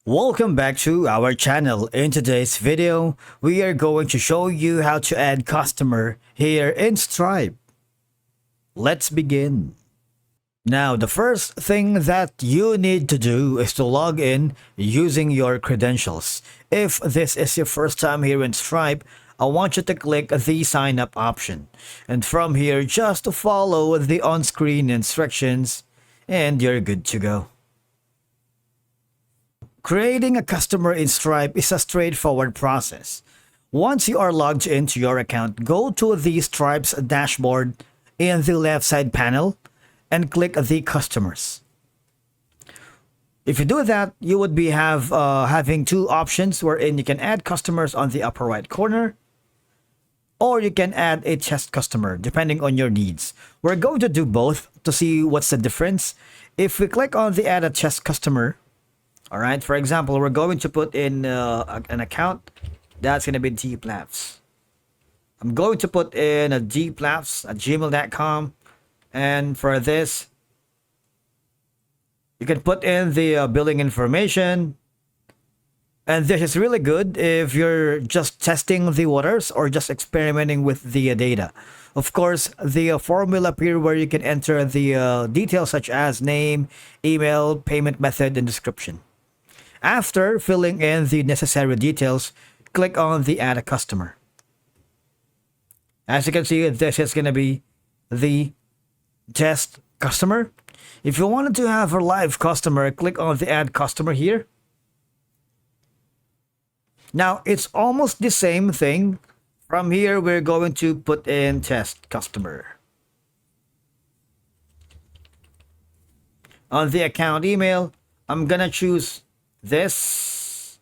Welcome back to our channel. In today's video, we are going to show you how to add customer here in Stripe. Let's begin. Now, the first thing that you need to do is to log in using your credentials. If this is your first time here in Stripe, I want you to click the sign up option. And from here, just follow the on-screen instructions and you're good to go. Creating a customer in Stripe is a straightforward process. Once you are logged into your account, go to the Stripe's dashboard in the left side panel and click the customers. If you do that, you would be having two options wherein you can add customers on the upper right corner, or you can add a test customer depending on your needs. We're going to do both to see what's the difference. If we click on the add a test customer, all right, for example, we're going to put in an account that's going to be dplaps. I'm going to put in a dplaps@gmail.com, and for this, you can put in the billing information. And this is really good if you're just testing the waters or just experimenting with the data. Of course, the formula appear where you can enter the details such as name, email, payment method, and description. After filling in the necessary details, click on the add a customer. As you can see, this is going to be the test customer. If you wanted to have a live customer, click on the add customer here. Now, it's almost the same thing. From here, we're going to put in test customer. On the account email, I'm going to choose this.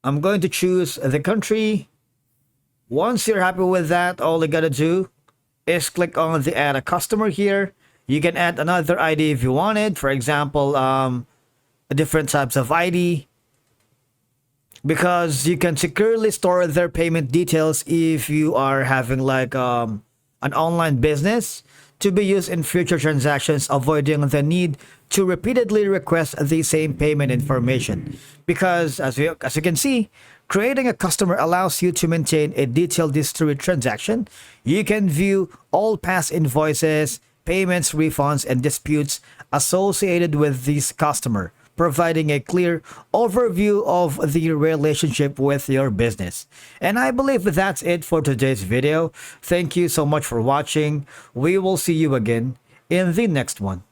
I'm going to choose the country. Once you're happy with that, all you gotta do is click on the add a customer here. You can add another ID if you wanted. For example, different types of ID, because you can securely store their payment details if you are having like an online business to be used in future transactions, avoiding the need to repeatedly request the same payment information. Because as you can see, creating a customer allows you to maintain a detailed history transaction. You can view all past invoices, payments, refunds, and disputes associated with this customer, providing a clear overview of the relationship with your business. And I believe that's it for today's video. Thank you so much for watching. We will see you again in the next one.